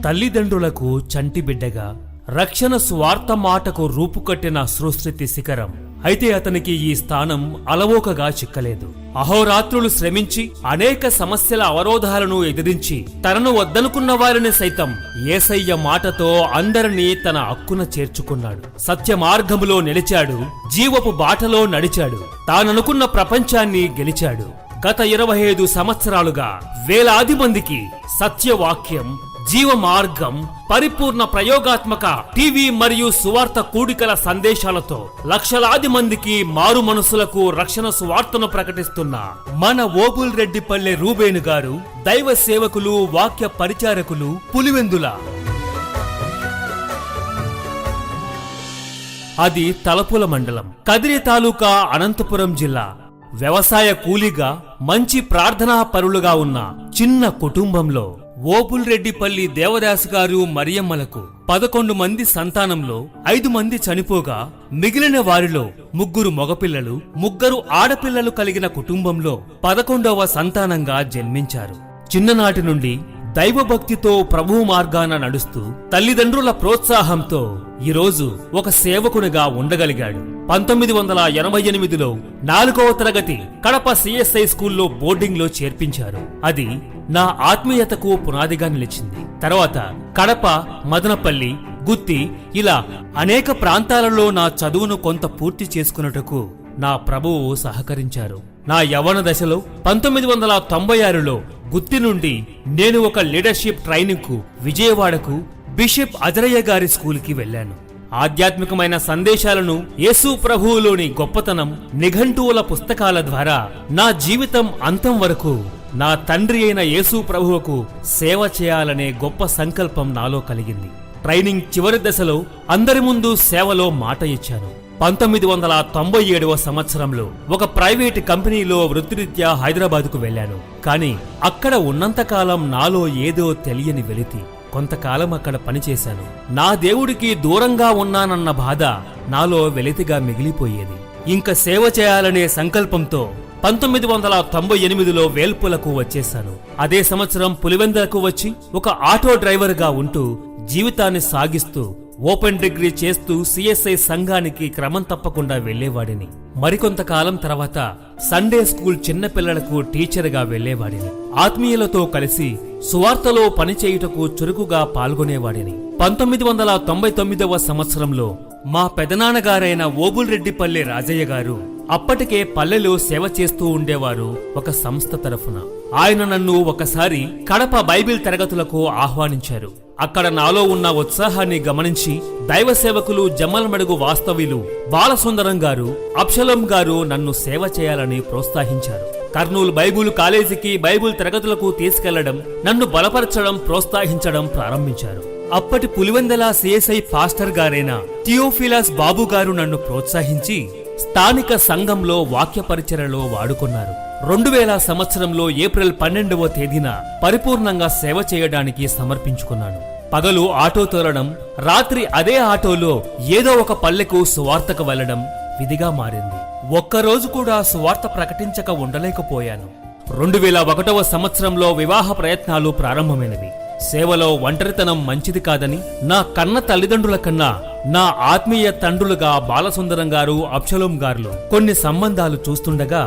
తల్లిదండ్రులకు చంటిబిడ్డగా రక్షణ స్వార్థ మాటకు రూపుకట్టిన సృష్టి శిఖరం. అయితే అతనికి ఈ స్థానం అలవోకగా చిక్కలేదు. అహోరాత్రులు శ్రమించి అనేక సమస్యల అవరోధాలను ఎదిరించి తనను వద్దనుకున్న వారిని సైతం యేసయ్య మాటతో అందరినీ తన హక్కున చేర్చుకున్నాడు. సత్య మార్గములో నిలిచాడు, జీవపు బాటలో నడిచాడు, తాననుకున్న ప్రపంచాన్ని గెలిచాడు. గత 25 సంవత్సరాలుగా వేలాది మందికి సత్యవాక్యం, జీవ మార్గం, పరిపూర్ణ ప్రయోగాత్మక టీవీ మరియు సువార్త కూడికల సందేశాలతో లక్షలాది మందికి మారు మనసులకు రక్షణ సువార్తను ప్రకటిస్తున్న మన ఓబుల్రెడ్డిపల్లె రూబేను గారు దైవ సేవకులు, వాక్య పరిచారకులు పులివెందుల. అది తలపుల మండలం, కదిరి తాలూకా, అనంతపురం జిల్లా. వ్యవసాయ కూలీగా మంచి ప్రార్థనా పరులుగా ఉన్న చిన్న కుటుంబంలో ఓబుల్రెడ్డిపల్లి దేవదాసు గారు మరియమ్మలకు 11 మంది సంతానంలో 5 మంది చనిపోగా మిగిలిన వారిలో 3 మగపిల్లలు, 3 ఆడపిల్లలు కలిగిన కుటుంబంలో 11వ సంతానంగా జన్మించారు. చిన్ననాటి నుండి దైవభక్తితో ప్రభువు మార్గాన నడుస్తూ తల్లిదండ్రుల ప్రోత్సాహంతో ఈరోజు ఒక సేవకునిగా ఉండగలిగాడు. 1988లో 4వ తరగతి కడప సిఎస్ఐ స్కూల్లో బోర్డింగ్లో చేర్పించారు. అది నా ఆత్మీయతకు పునాదిగా నిలిచింది. తర్వాత కడప, మదనపల్లి, గుత్తి ఇలా అనేక ప్రాంతాలలో నా చదువును కొంత పూర్తి చేసుకున్నట్టుకు నా ప్రభువు సహకరించారు. నా యవ్వన దశలో 1996లో గుత్తి నుండి నేను ఒక లీడర్షిప్ ట్రైనింగ్ కు విజయవాడకు బిషప్ అజరయ్య గారి స్కూల్కి వెళ్లాను. ఆధ్యాత్మికమైన సందేశాలను, యేసు ప్రభువులోని గొప్పతనం, నిఘంటువుల పుస్తకాల ద్వారా నా జీవితం అంతం వరకు నా తండ్రి అయిన యేసు ప్రభువుకు సేవ చేయాలనే గొప్ప సంకల్పం నాలో కలిగింది. ట్రైనింగ్ చివరి దశలో అందరి ముందు సేవలో మాట ఇచ్చాను. 1997వ సంవత్సరంలో ఒక ప్రైవేట్ కంపెనీలో వృత్తిరీత్యా హైదరాబాదుకు వెళ్లాను. కానీ అక్కడ ఉన్నంతకాలం నాలో ఏదో తెలియని వెలితి. కొంతకాలం అక్కడ పనిచేశాను. నా దేవుడికి దూరంగా ఉన్నానన్న బాధ నాలో వెలితిగా మిగిలిపోయేది. ఇంక సేవ చేయాలనే సంకల్పంతో 1998లో వేల్పులకు వచ్చేశాను. అదే సంవత్సరం పులివెందులకు వచ్చి ఒక ఆటో డ్రైవర్గా ఉంటూ జీవితాన్ని సాగిస్తూ ఓపెన్ డిగ్రీ చేస్తూ సిఎస్ఐ సంఘానికి క్రమం తప్పకుండా వెళ్లేవాడిని. మరికొంతకాలం తర్వాత సండే స్కూల్ చిన్నపిల్లలకు టీచర్గా వెళ్లేవాడిని. ఆత్మీయులతో కలిసి సువార్తలో పనిచేయుటకు చురుకుగా పాల్గొనేవాడిని. 1999వ సంవత్సరంలో మా పెదనాన్నగారైన ఓబుల్రెడ్డిపల్లె రాజయ్య గారు అప్పటికే పల్లెలో సేవ చేస్తూ ఉండేవారు ఒక సంస్థ తరఫున. ఆయన నన్ను ఒకసారి కడప బైబిల్ తరగతులకు ఆహ్వానించారు. అక్కడ నాలో ఉన్న ఉత్సాహాన్ని గమనించి దైవ సేవకులు జమ్మలమడుగు వాస్తవ్యులు బాలసుందరం గారు, అబ్షలం గారు నన్ను సేవ చేయాలని ప్రోత్సహించారు. కర్నూలు బైబిల్ కాలేజీకి బైబిల్ తరగతులకు తీసుకెళ్లడం, నన్ను బలపరచడం, ప్రోత్సహించడం ప్రారంభించారు. అప్పటి పులివెందుల సిఎస్ఐ పాస్టర్ గారైన థియోఫిలాస్ బాబు గారు నన్ను ప్రోత్సహించి స్థానిక సంఘంలో వాక్య పరిచర్యలో వాడుకున్నారు. 2000 సంవత్సరంలో ఏప్రిల్ 12వ తేదీన పరిపూర్ణంగా సేవ చేయడానికి సమర్పించుకున్నాను. పగలు ఆటో తోలడం, రాత్రి అదే ఆటోలో ఏదో ఒక పల్లెకు సువార్తకు వెళ్లడం విధిగా మారింది. ఒక్కరోజు కూడా సువార్త ప్రకటించక ఉండలేకపోయాను. 2001వ సంవత్సరంలో వివాహ ప్రయత్నాలు ప్రారంభమైనవి. సేవలో ఒంటరితనం మంచిది కాదని నా కన్న తల్లిదండ్రుల కన్నా నా ఆత్మీయ తండ్రులుగా బాలసుందరం గారు, అబ్షలం గారు కొన్ని సంబంధాలు చూస్తుండగా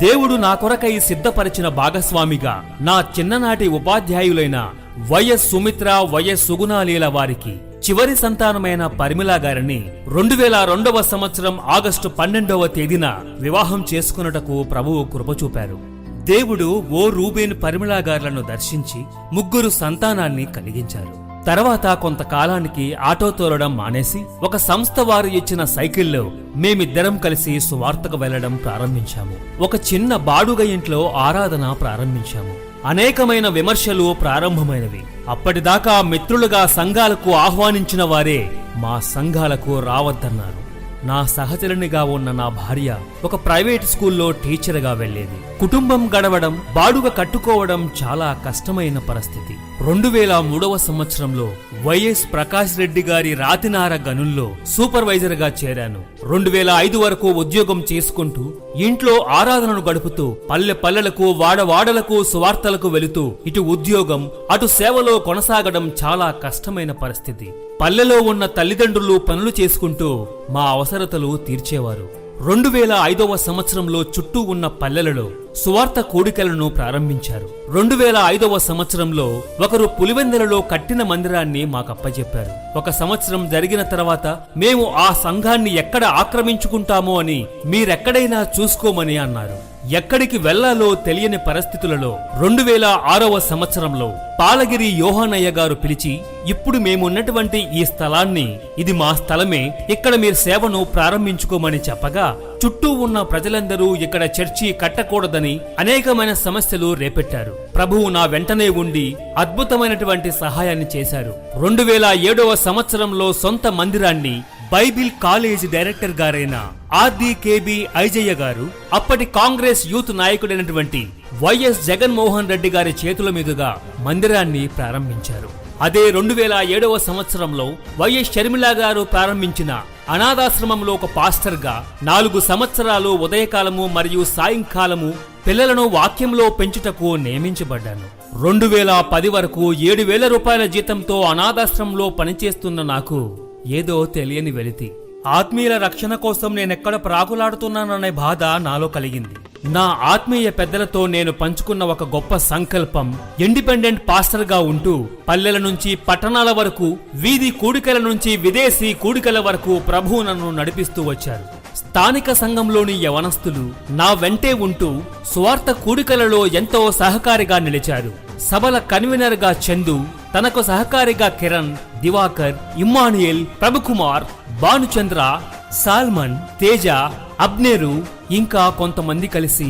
దేవుడు నా కొరకై సిద్ధపరిచిన భాగస్వామిగా నా చిన్ననాటి ఉపాధ్యాయులైన వైఎస్ సుమిత్ర, వైఎస్ సుగుణాలీల వారికి చివరి సంతానమైన పరిమిళ గారిని 2002వ సంవత్సరం ఆగస్టు 12వ తేదీన వివాహం చేసుకున్నటకు ప్రభువు కృప చూపారు. దేవుడు ఓ రూబేన్, పరిమిళ గారులను దర్శించి 3 సంతానాన్ని కలిగించారు. తర్వాత కొంతకాలానికి ఆటో తోలడం మానేసి ఒక సంస్థ వారు ఇచ్చిన సైకిల్లో మేమిద్దరం కలిసి సువార్తకు వెళ్లడం ప్రారంభించాము. ఒక చిన్న బాడుగ ఇంట్లో ఆరాధన ప్రారంభించాము. అనేకమైన విమర్శలు ప్రారంభమైనవి. అప్పటిదాకా మిత్రులుగా సంఘాలకు ఆహ్వానించిన వారే మా సంఘాలకు రావద్దన్నారు. నా సహచరునిగా ఉన్న నా భార్య ఒక ప్రైవేట్ స్కూల్లో టీచర్గా వెళ్లేది. కుటుంబం గడవడం, బాడుగ కట్టుకోవడం చాలా కష్టమైన పరిస్థితి. 2003వ సంవత్సరంలో వైఎస్ ప్రకాష్ రెడ్డి గారి రాతినార గనుల్లో సూపర్వైజర్ గా చేరాను. 2005 వరకు ఉద్యోగం చేసుకుంటూ ఇంట్లో ఆరాధనను గడుపుతూ పల్లె పల్లెలకు వాడవాడలకు సువార్తలకు వెళుతూ ఇటు ఉద్యోగం అటు సేవలో కొనసాగడం చాలా కష్టమైన పరిస్థితి. పల్లెలో ఉన్న తల్లిదండ్రులు పనులు చేసుకుంటూ మా అవసరతలు తీర్చేవారు. 2005వ సంవత్సరంలో చుట్టూ ఉన్న పల్లెలలో సువార్త కూడికలను ప్రారంభించారు. 2005వ సంవత్సరంలో ఒకరు పులివెందులలో కట్టిన మందిరాన్ని మాకప్పజెప్పారు. 1 సంవత్సరం జరిగిన తర్వాత మేము ఆ సంఘాన్ని ఎక్కడ ఆక్రమించుకుంటామో అని మీరెక్కడైనా చూసుకోమని అన్నారు. ఎక్కడికి వెళ్లాలో తెలియని పరిస్థితులలో 2006వ సంవత్సరంలో పాలగిరి యోహానయ్య గారు పిలిచి, ఇప్పుడు మేమున్నటువంటి ఈ స్థలాన్ని, ఇది మా స్థలమే, ఇక్కడ మీరు సేవను ప్రారంభించుకోమని చెప్పగా చుట్టూ ఉన్న ప్రజలందరూ ఇక్కడ చర్చి కట్టకూడదని అనేకమైన సమస్యలు రేపెట్టారు. ప్రభువు నా వెంటనే ఉండి అద్భుతమైనటువంటి సహాయాన్ని చేశారు. 2007వ సంవత్సరంలో సొంత మందిరాన్ని బైబిల్ కాలేజ్ డైరెక్టర్ గారైన ఆర్డీకేబీ ఐజయ్య గారు, అప్పటి కాంగ్రెస్ యూత్ నాయకుడైనటువంటి వైఎస్ జగన్మోహన్ రెడ్డి గారి చేతుల మీదుగా మందిరాన్ని ప్రారంభించారు. అదే 2007వ సంవత్సరంలో వైఎస్ షర్మిల గారు ప్రారంభించిన అనాథాశ్రమంలో ఒక పాస్టర్ గా 4 సంవత్సరాలు ఉదయకాలము మరియు సాయంకాలము పిల్లలను వాక్యంలో పెంచుటకు నియమించబడ్డాను. 2010 వరకు 7,000 రూపాయల జీతంతో అనాథాశ్రమంలో పనిచేస్తున్న నాకు ఏదో తెలియని వెలితి. ఆత్మీయుల రక్షణ కోసం నేనెక్కడ ప్రాకులాడుతున్నాననే బాధ నాలో కలిగింది. నా ఆత్మీయ పెద్దలతో నేను పంచుకున్న ఒక గొప్ప సంకల్పం, ఇండిపెండెంట్ పాస్టర్ గా ఉంటూ పల్లెల నుంచి పట్టణాల వరకు, వీధి కూడికల నుంచి విదేశీ కూడికల వరకు ప్రభువు నన్ను నడిపిస్తూ వచ్చారు. స్థానిక సంఘంలోని యవనస్తులు నా వెంటే ఉంటూ స్వార్థ కూడికలలో ఎంతో సహకారిగా నిలిచారు. సభల కన్వీనర్ గా చందు, తనకు సహకారిగా కిరణ్, దివాకర్, ఇమ్మానుయేల్, ప్రభుకుమార్, భానుచంద్ర, సాల్మన్, తేజ, అబ్నేరు ఇంకా కొంతమంది కలిసి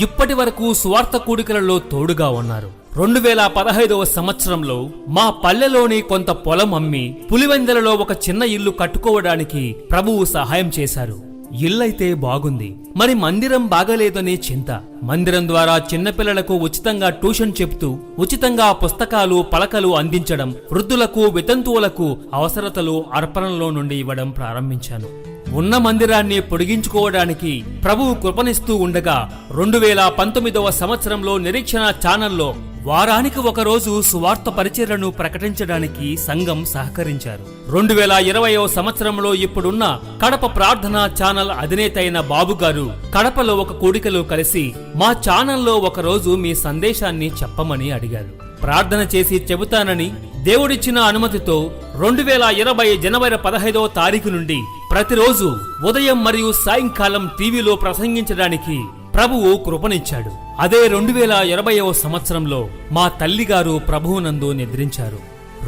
ఇప్పటి వరకు స్వార్థ కూడికలలో తోడుగా ఉన్నారు. 2015వ సంవత్సరంలో మా పల్లెలోని కొంత పొలం అమ్మి పులివెందులలో ఒక చిన్న ఇల్లు కట్టుకోవడానికి ప్రభువు సహాయం చేశారు. ఇల్లైతే బాగుంది, మరి మందిరం బాగలేదనే చింత. మందిరం ద్వారా చిన్నపిల్లలకు ఉచితంగా ట్యూషన్ చెప్తూ ఉచితంగా పుస్తకాలు పలకలు అందించడం, వృద్ధులకు వితంతువులకు అవసరతలు అర్పణలో నుండి ఇవ్వడం ప్రారంభించాను. ఉన్న మందిరాన్ని పొడిగించుకోవడానికి ప్రభువు కృపనిస్తూ ఉండగా 2019వ సంవత్సరంలో నిరీక్షణ ఛానల్లో వారానికి ఒకరోజు సువార్త పరిచర్యను ప్రకటించడానికి సంఘం సహకరించారు. 2020వ సంవత్సరంలో ఇప్పుడున్న కడప ప్రార్థనా ఛానల్ అధినేత అయిన బాబు గారు కడపలో ఒక కూడికలో కలిసి మా ఛానల్లో ఒకరోజు మీ సందేశాన్ని చెప్పమని అడిగారు. ప్రార్థన చేసి చెబుతానని దేవుడిచ్చిన అనుమతితో 2020 జనవరి 15వ తారీఖు నుండి ప్రతిరోజు ఉదయం మరియు సాయంకాలం టీవీలో ప్రసంగించడానికి ప్రభువు కృపనిచ్చాడు. అదే 2020వ సంవత్సరంలో మా తల్లిగారు ప్రభువునందు నిద్రించారు.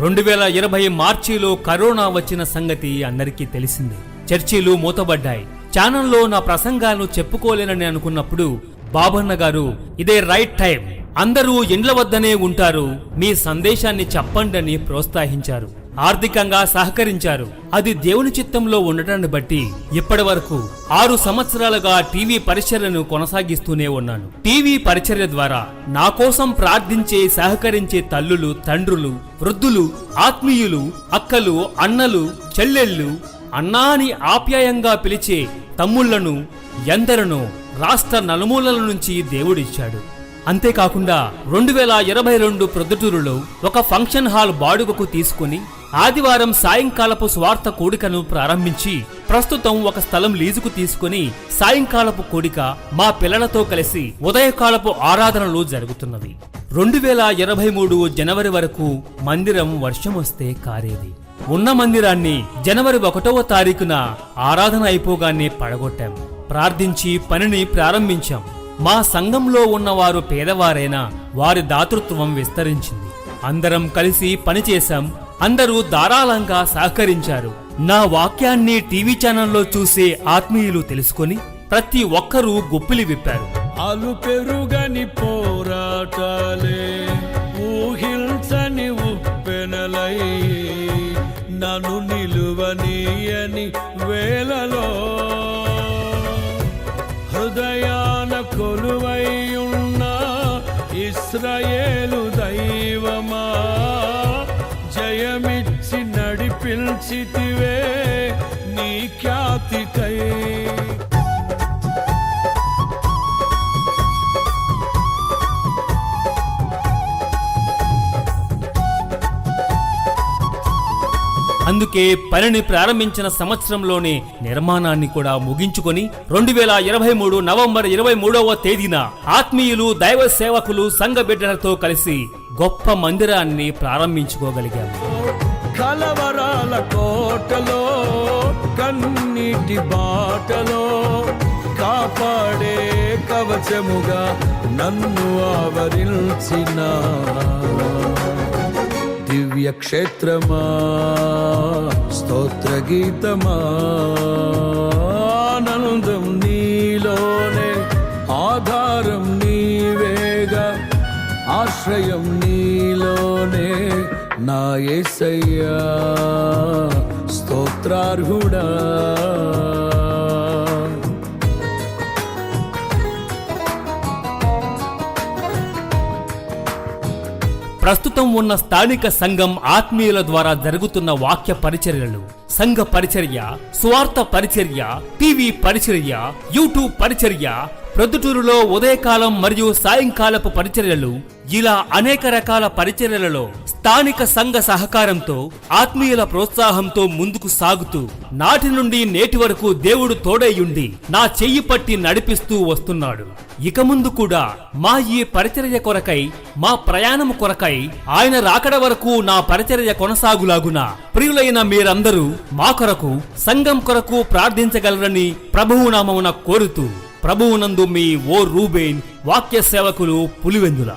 2020 మార్చిలో కరోనా వచ్చిన సంగతి అందరికీ తెలిసింది. చర్చీలు మూతబడ్డాయి. ఛానల్లో నా ప్రసంగాలను చెప్పుకోలేనని అనుకున్నప్పుడు బాబన్న గారు, ఇదే రైట్ టైం, అందరూ ఇండ్ల వద్దనే ఉంటారు, మీ సందేశాన్ని చెప్పండని ప్రోత్సహించారు. ఆర్థికంగా సహకరించారు. అది దేవుని చిత్తంలో ఉండటాన్ని బట్టి ఇప్పటి వరకు 6 సంవత్సరాలుగా టీవీ పరిచర్యను కొనసాగిస్తూనే ఉన్నాను. టీవీ పరిచర్య ద్వారా నా కోసం ప్రార్థించే సహకరించే తల్లులు, తండ్రులు, వృద్ధులు, ఆత్మీయులు, అక్కలు, అన్నలు, చెల్లెళ్ళు, అన్నాని ఆప్యాయంగా పిలిచే తమ్ముళ్లను ఎందరనో రాష్ట్ర నలుమూలల నుంచి దేవుడిచ్చాడు. అంతేకాకుండా 2022 ప్రొద్దుటూరులో ఒక ఫంక్షన్ హాల్ బాడుగకు తీసుకుని ఆదివారం సాయంకాలపు స్వార్థ కూడికను ప్రారంభించి ప్రస్తుతం ఒక స్థలం లీజుకు తీసుకుని సాయంకాలపు కూడిక మా పిల్లలతో కలిసి ఉదయకాలపు ఆరాధనలు జరుగుతున్నవి. 2023 జనవరి వరకు మందిరం వర్షం వస్తే కారేది. ఉన్న మందిరాన్ని జనవరి 1వ తారీఖున ఆరాధన అయిపోగానే పడగొట్టాం. ప్రార్థించి పనిని ప్రారంభించాం. మా సంఘంలో ఉన్నవారు పేదవారైనా వారి దాతృత్వం విస్తరించింది. అందరం కలిసి పనిచేశాం. అందరూ ధారాళంగా సహకరించారు. నా వాక్యాన్ని టీవీ ఛానల్లో చూసే ఆత్మీయులు తెలుసుకొని ప్రతి ఒక్కరూ గుప్పిలి విప్పారు. అలు పెరుగని పోరాటాలే ఊహించని ఉప్పెనలై నన్ను నిలువనీయని వేళలో హృదయాన కొలువై ఉన్న ఇశ్రాయేలు దైవమా పిలిచితివే నీ ఖ్యాతికై. అందుకే పనిని ప్రారంభించిన సంవత్సరంలోనే నిర్మాణాన్ని కూడా ముగించుకొని 2023 నవంబర్ 23వ తేదీన ఆత్మీయులు, దైవ సేవకులు, సంఘ బిడ్డలతో కలిసి గొప్ప మందిరాన్ని ప్రారంభించుకోగలిగాము. కలవరాల కోటలో, కన్నీటి బాటలో కాపాడే కవచముగా నన్ను ఆవరించిన దివ్య క్షేత్రమా, స్తోత్ర గీతమా, ఆనందం నీలోనే, ఆధారం నీవేగా, ఆశ్రయం నీలోనే నా యేసయ్యా స్తోత్రార్హుడా. ప్రస్తుతం ఉన్న స్థానిక సంఘం ఆత్మీయుల ద్వారా జరుగుతున్న వాక్య పరిచర్యలు, సంఘ పరిచర్య, స్వార్థ పరిచర్య, టీవీ పరిచర్య, యూట్యూబ్ పరిచర్య, ప్రొద్దుటూరులో ఉదయకాలం మరియు సాయంకాలపు పరిచర్యలు, ఇలా అనేక రకాల పరిచర్యలలో స్థానిక సంఘ సహకారంతో, ఆత్మీయుల ప్రోత్సాహంతో ముందుకు సాగుతూ నాటి నుండి నేటి వరకు దేవుడు తోడైయుండి నా చెయ్యి పట్టి నడిపిస్తూ వస్తున్నాడు. ఇక ముందు కూడా మా ఈ పరిచర్య కొరకై, మా ప్రయాణం కొరకై, ఆయన రాకడ వరకు నా పరిచర్య కొనసాగులాగున ప్రియులైన మీరందరూ మా కొరకు, సంఘం కొరకు ప్రార్థించగలరని ప్రభువు నామమున కోరుతూ ప్రభువునందు మీ ఓ రూబేన్, వాక్య సేవకులు, పులివెందుల.